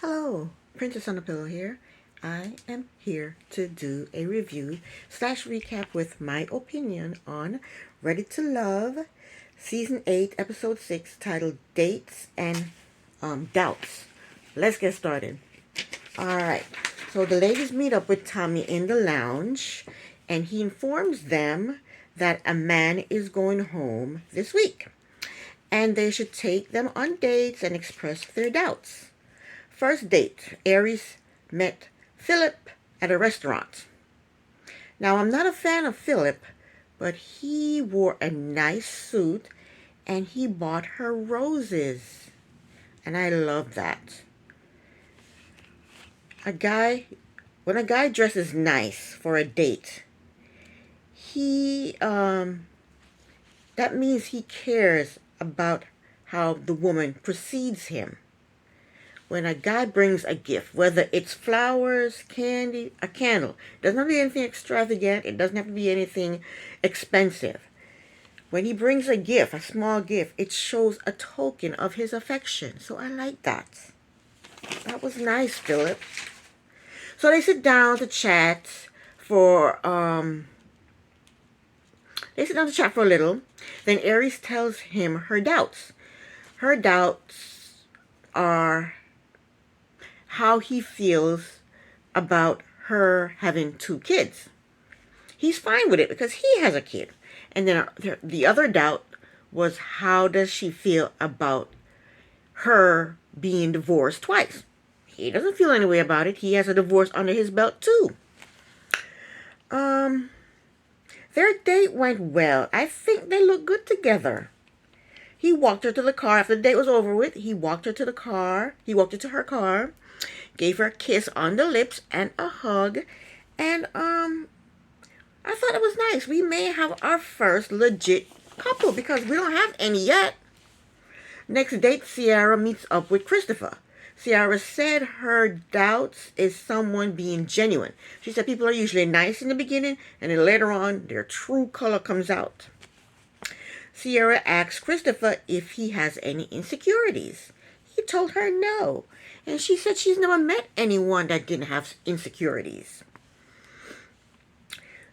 Hello, Princess on the Pillow here. I am here to do a review slash recap with my opinion on Ready to Love, Season 8, Episode 6, titled Dates and Doubts. Let's get started. Alright, so the ladies meet up with Tommy in the lounge, and he informs them that a man is going home this week, and they should take them on dates and express their doubts. First date, Aries met Philip at a restaurant. Now, I'm not a fan of Philip, but he wore a nice suit and he bought her roses. And I love that. When a guy dresses nice for a date, that means he cares about how the woman precedes him. When a guy brings a gift, whether it's flowers, candy, a candle, it doesn't have to be anything extravagant, it doesn't have to be anything expensive. When he brings a gift, a small gift, it shows a token of his affection. So I like that. That was nice, Philip. So they sit down to chat for a little. Then Aries tells him her doubts. Her doubts are how he feels about her having two kids. He's fine with it because he has a kid. And then the other doubt was, how does she feel about her being divorced twice? He doesn't feel any way about it. He has a divorce under his belt too. Their date went well. I think they look good together. He walked her to the car after the date was over with. He walked her to the car. He walked her to her car, gave her a kiss on the lips and a hug, and I thought it was nice. We may have our first legit couple because we don't have any yet. Next date, Ciara meets up with Christopher. Ciara said her doubts is someone being genuine. She said people are usually nice in the beginning, and then later on, their true color comes out. Ciara asked Christopher if he has any insecurities. He told her no, and she said she's never met anyone that didn't have insecurities.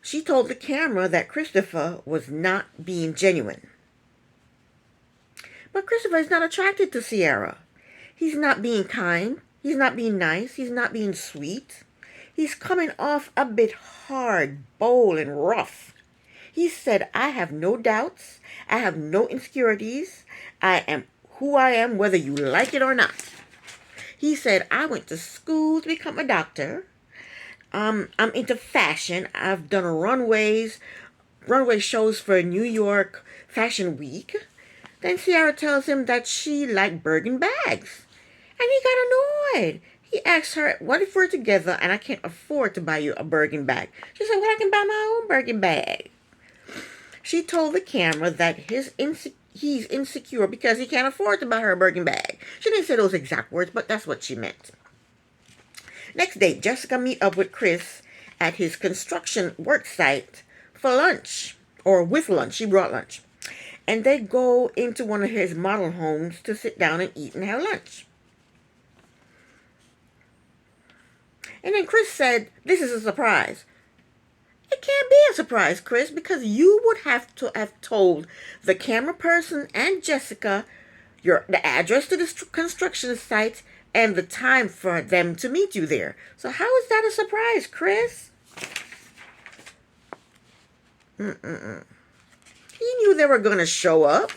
She told the camera that Christopher was not being genuine. But Christopher is not attracted to Ciara. He's not being kind. He's not being nice. He's not being sweet. He's coming off a bit hard, bold, and rough. He said, I have no doubts. I have no insecurities. I am who I am, whether you like it or not. He said, I went to school to become a doctor. I'm into fashion. I've done runway shows for New York Fashion Week. Then Ciara tells him that she liked Birkin bags. And he got annoyed. He asked her, what if we're together and I can't afford to buy you a Birkin bag? She said, well, I can buy my own Birkin bag. She told the camera that he's insecure because he can't afford to buy her a Birkin bag. She didn't say those exact words, but that's what she meant. Next day, Jessica meet up with Chris at his construction work site for lunch, or with lunch. She brought lunch. And they go into one of his model homes to sit down and eat and have lunch. And then Chris said, this is a surprise. It can't be a surprise, Chris, because you would have to have told the camera person and Jessica the address to the construction site and the time for them to meet you there. So how is that a surprise, Chris? He knew they were going to show up.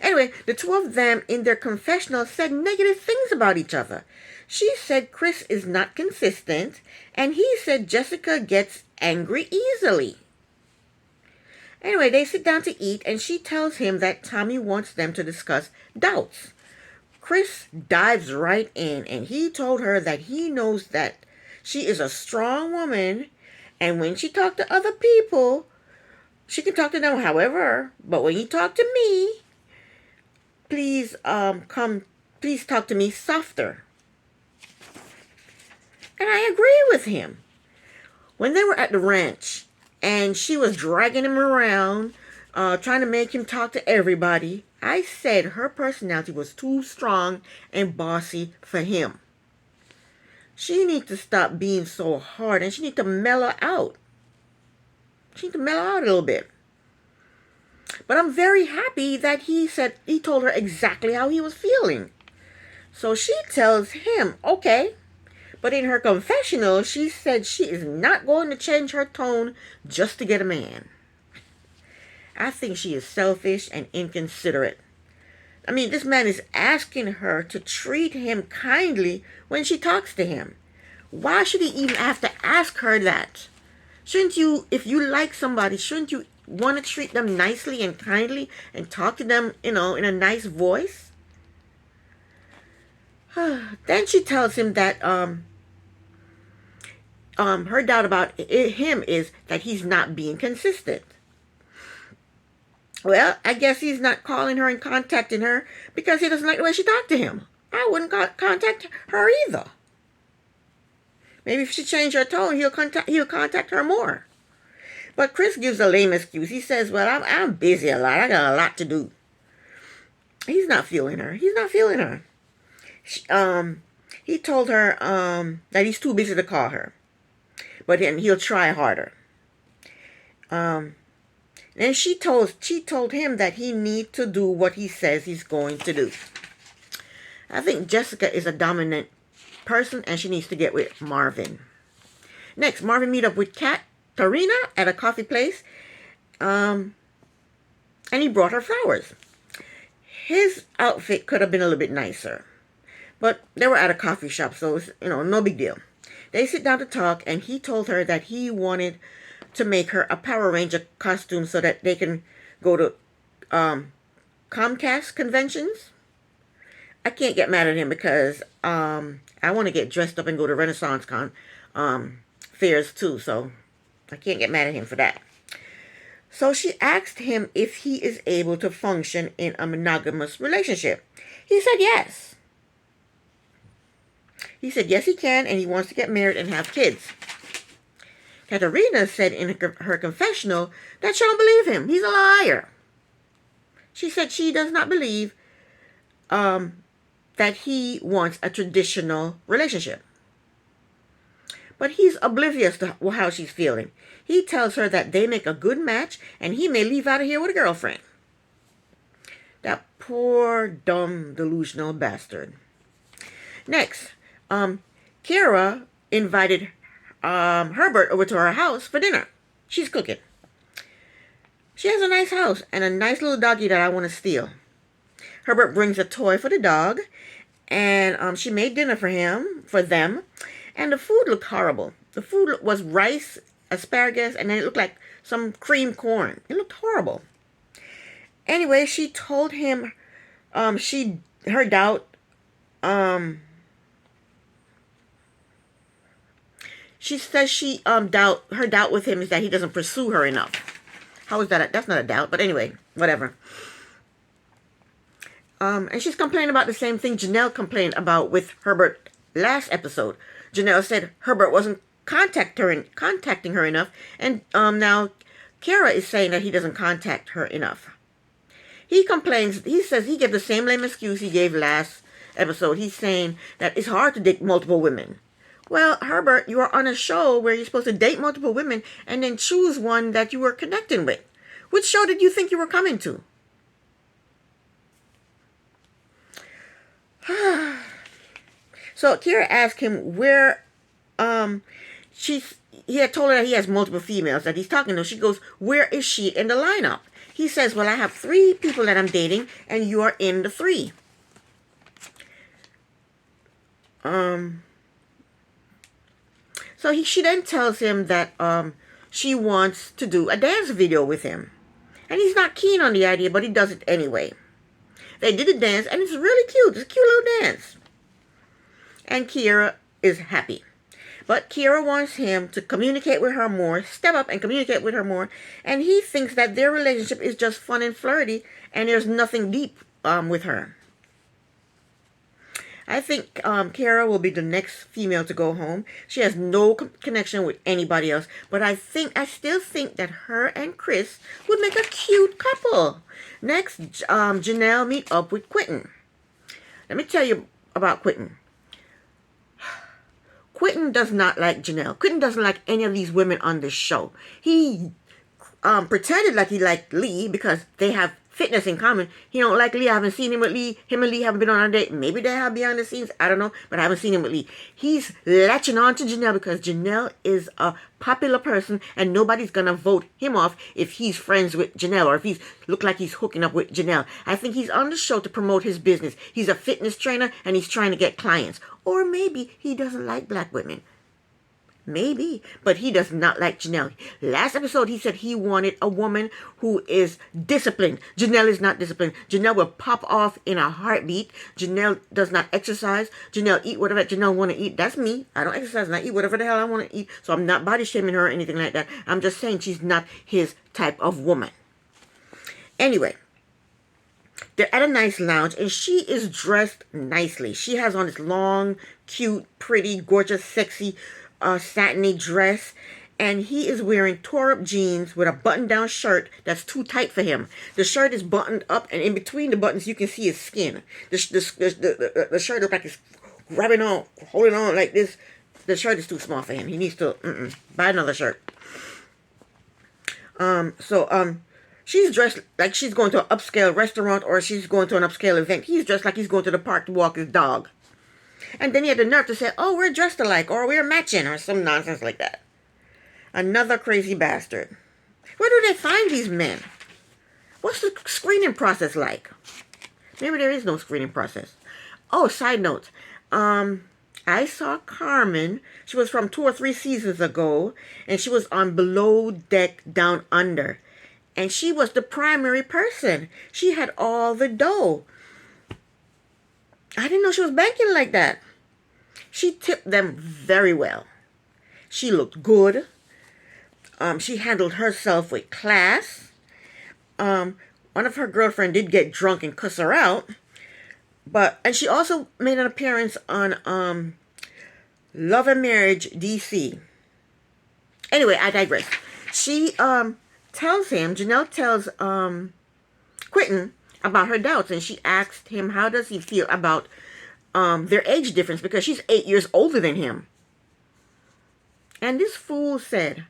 Anyway, the two of them in their confessional said negative things about each other. She said Chris is not consistent, and he said Jessica gets angry easily. Anyway, they sit down to eat, and she tells him that Tommy wants them to discuss doubts. Chris dives right in, and he told her that he knows that she is a strong woman, and when she talks to other people, she can talk to them however, but when you talk to me, please talk to me softer. And I agree with him. When they were at the ranch and she was dragging him around, trying to make him talk to everybody, I said her personality was too strong and bossy for him. She needs to stop being so hard, and she needs to mellow out. She needs to mellow out a little bit. But I'm very happy that he told her exactly how he was feeling. So she tells him, okay. But in her confessional, she said she is not going to change her tone just to get a man. I think she is selfish and inconsiderate. I mean, this man is asking her to treat him kindly when she talks to him. Why should he even have to ask her that? Shouldn't you, if you like somebody, shouldn't you want to treat them nicely and kindly and talk to them, in a nice voice? Then she tells him that her doubt about him is that he's not being consistent. Well, I guess he's not calling her and contacting her because he doesn't like the way she talked to him. I wouldn't contact her either. Maybe if she changed her tone, he'll contact her more. But Chris gives a lame excuse. He says, well, I'm busy a lot. I got a lot to do. He's not feeling her. He told her that he's too busy to call her. But then he'll try harder. And she told him that he needs to do what he says he's going to do. I think Jessica is a dominant person and she needs to get with Marvin. Next, Marvin meet up with Katarina at a coffee place. And he brought her flowers. His outfit could have been a little bit nicer. But they were at a coffee shop, so it's, no big deal. They sit down to talk, and he told her that he wanted to make her a Power Ranger costume so that they can go to Comcast conventions. I can't get mad at him because I want to get dressed up and go to Renaissance fairs too, so I can't get mad at him for that. So she asked him if he is able to function in a monogamous relationship. He said yes. He said yes he can, and he wants to get married and have kids. Katarina said in her confessional that she don't believe him. He's a liar. She said she does not believe that he wants a traditional relationship. But he's oblivious to how she's feeling. He tells her that they make a good match and he may leave out of here with a girlfriend. That poor, dumb, delusional bastard. Next, Kira invited Herbert over to her house for dinner. She's cooking. She has a nice house and a nice little doggy that I want to steal. Herbert brings a toy for the dog, and she made dinner for them, and the food looked horrible. The food was rice, asparagus, and then it looked like some cream corn. It looked horrible. Anyway, she told him her doubt. She says her doubt with him is that he doesn't pursue her enough. How is that? That's not a doubt, but anyway, whatever. And she's complaining about the same thing Janelle complained about with Herbert last episode. Janelle said Herbert wasn't contacting her enough, and now Kara is saying that he doesn't contact her enough. He complains. He says he gave the same lame excuse he gave last episode. He's saying that it's hard to date multiple women. Well, Herbert, you are on a show where you're supposed to date multiple women and then choose one that you were connecting with. Which show did you think you were coming to? So Kira asked him where he had told her that he has multiple females that he's talking to. She goes, where is she in the lineup? He says, well, I have 3 people that I'm dating and you are in the 3. So she then tells him that she wants to do a dance video with him. And he's not keen on the idea, but he does it anyway. They did a dance, and it's really cute. It's a cute little dance. And Kira is happy. But Kira wants him to communicate with her more, step up and communicate with her more. And he thinks that their relationship is just fun and flirty, and there's nothing deep with her. I think Kara will be the next female to go home. She has no connection with anybody else. But I still think that her and Chris would make a cute couple. Next, Janelle meet up with Quentin. Let me tell you about Quentin. Quentin does not like Janelle. Quentin doesn't like any of these women on this show. He pretended like he liked Lee because they have fitness in common. He don't like Lee. I haven't seen him with Lee. Him and Lee haven't been on a date. Maybe they have behind the scenes. I don't know. But I haven't seen him with Lee. He's latching on to Janelle because Janelle is a popular person and nobody's going to vote him off if he's friends with Janelle or if he's look like he's hooking up with Janelle. I think he's on the show to promote his business. He's a fitness trainer and he's trying to get clients. Or maybe he doesn't like black women. Maybe, but he does not like Janelle. Last episode, he said he wanted a woman who is disciplined. Janelle is not disciplined. Janelle will pop off in a heartbeat. Janelle does not exercise. Janelle eat whatever Janelle want to eat. That's me. I don't exercise and I eat whatever the hell I want to eat. So I'm not body shaming her or anything like that. I'm just saying she's not his type of woman. Anyway, they're at a nice lounge and she is dressed nicely. She has on this long, cute, pretty, gorgeous, sexy satiny dress, and he is wearing tore-up jeans with a button-down shirt that's too tight for him. The shirt is buttoned up, and in between the buttons, you can see his skin. The shirt looks like it's grabbing on, holding on like this. The shirt is too small for him. He needs to buy another shirt. She's dressed like she's going to an upscale restaurant or she's going to an upscale event. He's dressed like he's going to the park to walk his dog. And then he had the nerve to say, oh, we're dressed alike, or we're matching, or some nonsense like that. Another crazy bastard. Where do they find these men? What's the screening process like? Maybe there is no screening process. Oh, side note. I saw Carmen. She was from 2 or 3 seasons ago, and she was on Below Deck Down Under. And she was the primary person. She had all the dough. I didn't know she was banking like that. She tipped them very well. She looked good. She handled herself with class. One of her girlfriends did get drunk and cuss her out. And she also made an appearance on Love and Marriage DC. Anyway, I digress. She Janelle tells Quentin about her doubts, and she asked him how does he feel about their age difference because she's 8 years older than him. And this fool said,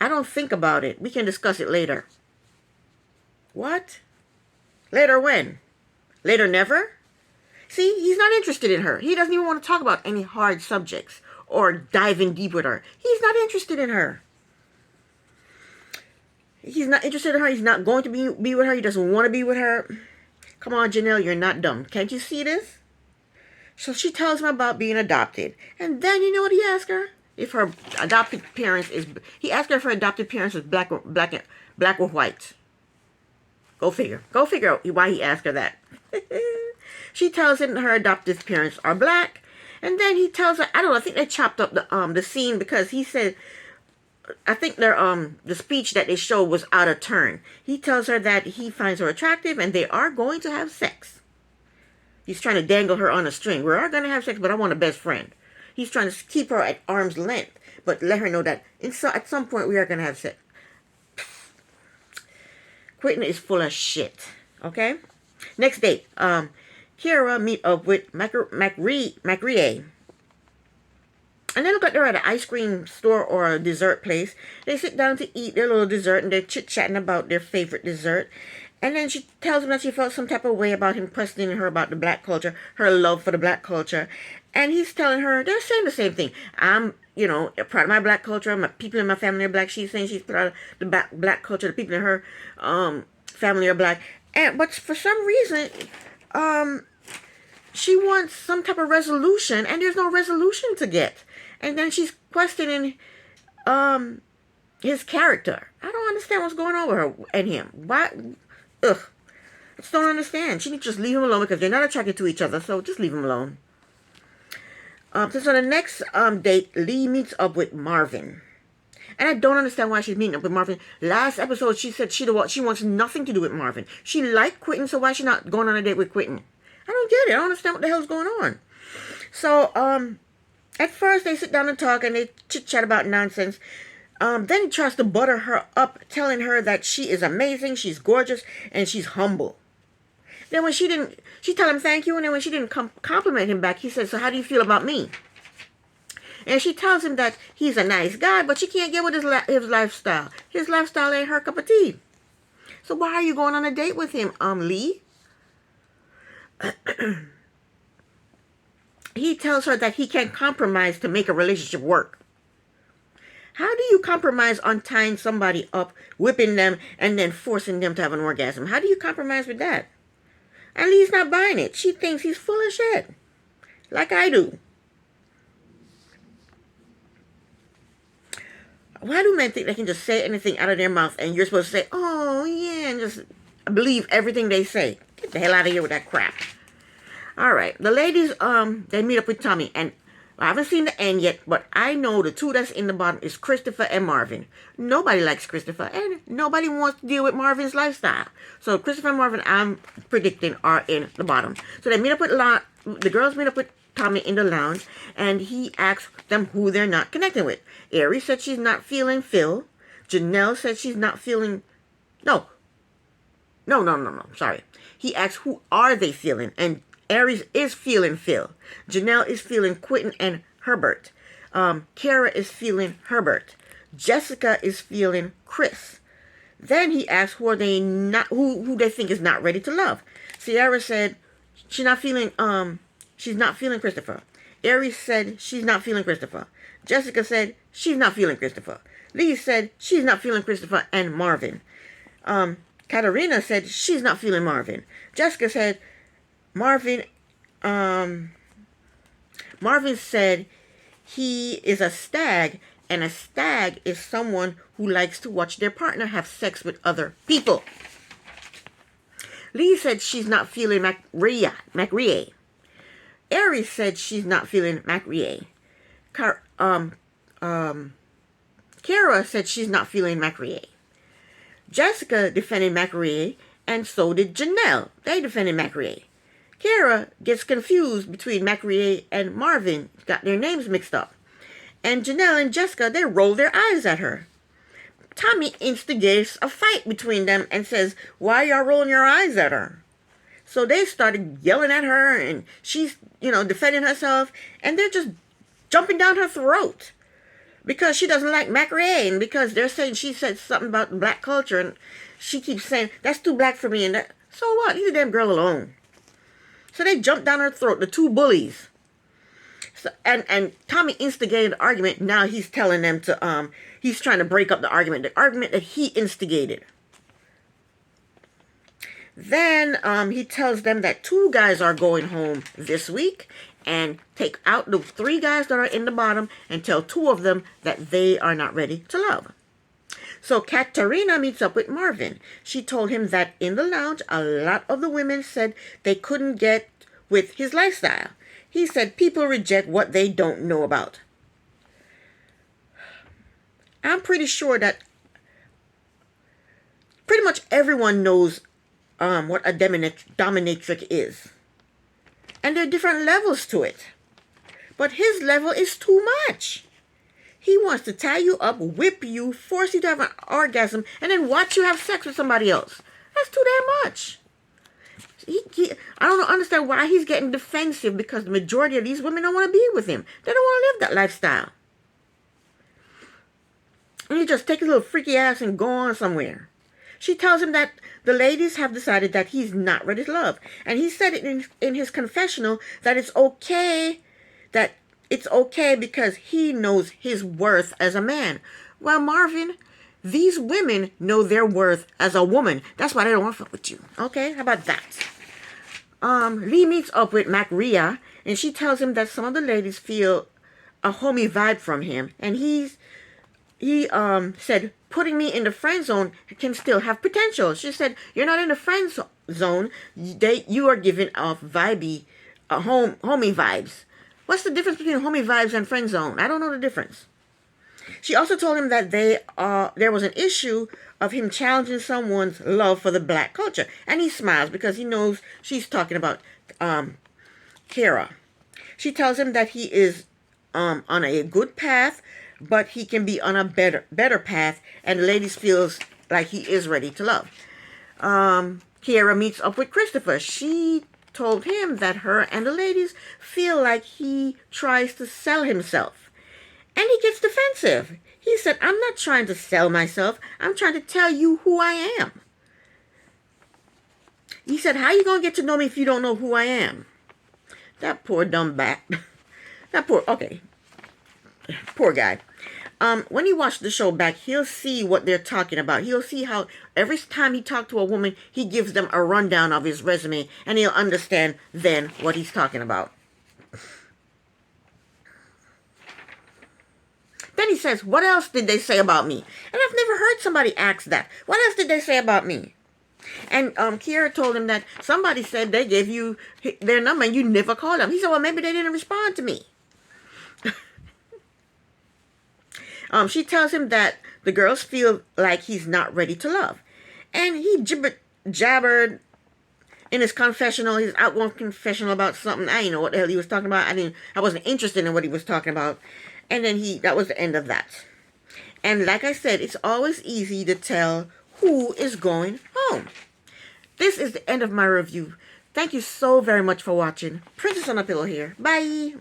I don't think about it. We can discuss it later. What? Later when? Later never? See, he's not interested in her. He doesn't even want to talk about any hard subjects or dive in deep with her. He's not interested in her. He's not interested in her. He's not going to be with her. He doesn't want to be with her. Come on, Janelle, you're not dumb. Can't you see this? So she tells him about being adopted. And then you know what he asked her? If her adopted parents is... He asked her if her adopted parents is black or white. Go figure. Go figure out why he asked her that. She tells him her adoptive parents are black. And then he tells her... I don't know. I think they chopped up the scene because he said... I think the speech that they showed was out of turn. He tells her that he finds her attractive and they are going to have sex. He's trying to dangle her on a string. We are going to have sex, but I want a best friend. He's trying to keep her at arm's length, but let her know that at some point we are going to have sex. Quentin is full of shit. Okay? Next date. Kiara meet up with McRee. And they look like they're at an ice cream store or a dessert place. They sit down to eat their little dessert and they're chit-chatting about their favorite dessert. And then she tells him that she felt some type of way about him questioning her about the black culture, her love for the black culture. And he's telling her, they're saying the same thing. I'm, proud of my black culture. My people in my family are black. She's saying she's proud of the black culture. The people in her family are black. But for some reason, she wants some type of resolution, and there's no resolution to get. And then she's questioning his character. I don't understand what's going on with her and him. Why? Ugh. I just don't understand. She needs to just leave him alone because they're not attracted to each other. So just leave him alone. So the next date, Lee meets up with Marvin. And I don't understand why she's meeting up with Marvin. Last episode, she said she wants nothing to do with Marvin. She liked Quentin, so why is she not going on a date with Quentin? I don't get it. I don't understand what the hell's going on. So, at first, they sit down and talk, and they chit-chat about nonsense. Then he tries to butter her up, telling her that she is amazing, she's gorgeous, and she's humble. Then when she told him thank you, and then when she didn't compliment him back, he said, so how do you feel about me? And she tells him that he's a nice guy, but she can't get with his lifestyle. His lifestyle ain't her cup of tea. So why are you going on a date with him, Lee? He tells her that he can't compromise to make a relationship work. How do you compromise on tying somebody up, whipping them, and then forcing them to have an orgasm? How do you compromise with that? And Lee's not buying it. She thinks he's full of shit. Like I do. Why do men think they can just say anything out of their mouth and you're supposed to say, oh, yeah, and just believe everything they say? Get the hell out of here with that crap. All right. The ladies, they meet up with Tommy. And I haven't seen the end yet, but I know the two that's in the bottom is Christopher and Marvin. Nobody likes Christopher, and nobody wants to deal with Marvin's lifestyle. So Christopher and Marvin, I'm predicting, are in the bottom. So they meet up with the girls meet up with Tommy in the lounge, and he asks them who they're not connecting with. Aries said she's not feeling Phil. Janelle said she's not feeling... No. Sorry. He asks who are they feeling, and Aries is feeling Phil. Janelle is feeling Quentin and Herbert. Kara is feeling Herbert. Jessica is feeling Chris. Then he asks who they think is not ready to love. Sierra said she's not feeling Christopher. Aries said she's not feeling Christopher. Jessica said she's not feeling Christopher. Lee said she's not feeling Christopher and Marvin. Katarina said she's not feeling Marvin. Jessica said Marvin said he is a stag, and a stag is someone who likes to watch their partner have sex with other people. Lee said she's not feeling McRae. Aries said she's not feeling McRae. Kara said she's not feeling McRae. Jessica defended McRae, and so did Janelle. They defended McRae. Kara gets confused between McRae and Marvin, got their names mixed up. And Janelle and Jessica, they roll their eyes at her. Tommy instigates a fight between them and says, why y'all rolling your eyes at her? So they started yelling at her, and she's, defending herself, and they're just jumping down her throat because she doesn't like McRae, and because they're saying she said something about black culture, and she keeps saying, that's too black for me, and that, so what? Leave the damn girl alone. So they jumped down her throat, the two bullies. So, and Tommy instigated the argument. Now he's telling them to, he's trying to break up the argument that he instigated. Then he tells them that 2 guys are going home this week and take out the 3 guys that are in the bottom and tell 2 of them that they are not ready to love. So Katarina meets up with Marvin. She told him that in the lounge, a lot of the women said they couldn't get with his lifestyle. He said people reject what they don't know about. I'm pretty sure that pretty much everyone knows what a dominatrix is. And there are different levels to it. But his level is too much. He wants to tie you up, whip you, force you to have an orgasm, and then watch you have sex with somebody else. That's too damn much. I don't understand why he's getting defensive, because the majority of these women don't want to be with him. They don't want to live that lifestyle. And he just take his little freaky ass and go on somewhere. She tells him that the ladies have decided that he's not ready to love. And he said it in his confessional that it's okay because he knows his worth as a man. Well, Marvin, these women know their worth as a woman. That's why they don't want to fuck with you. Okay, how about that? Lee meets up with McRae, and she tells him that some of the ladies feel a homey vibe from him. And he said, putting me in the friend zone can still have potential. She said, you're not in the friend zone. You are giving off homey vibes. What's the difference between homey vibes and friend zone? I don't know the difference. She also told him that there was an issue of him challenging someone's love for the black culture. And he smiles because he knows she's talking about Kara. She tells him that he is on a good path, but he can be on a better path, and the ladies feels like he is ready to love. Kara meets up with Christopher. She told him that her and the ladies feel like he tries to sell himself. And he gets defensive. He said, I'm not trying to sell myself. I'm trying to tell you who I am. He said, how you going to get to know me if you don't know who I am? That poor dumb bat. Okay. Poor guy. When he watched the show back, he'll see what they're talking about. He'll see how every time he talks to a woman, he gives them a rundown of his resume, and he'll understand then what he's talking about. Then he says, what else did they say about me? And I've never heard somebody ask that. What else did they say about me? And Kiera told him that somebody said they gave you their number and you never called them. He said, well, maybe they didn't respond to me. She tells him that the girls feel like he's not ready to love. And he jabbered in his confessional, his outgoing confessional about something. I didn't know what the hell he was talking about. I wasn't interested in what he was talking about. And then that was the end of that. And like I said, it's always easy to tell who is going home. This is the end of my review. Thank you so very much for watching. Princess on a Pillow here. Bye.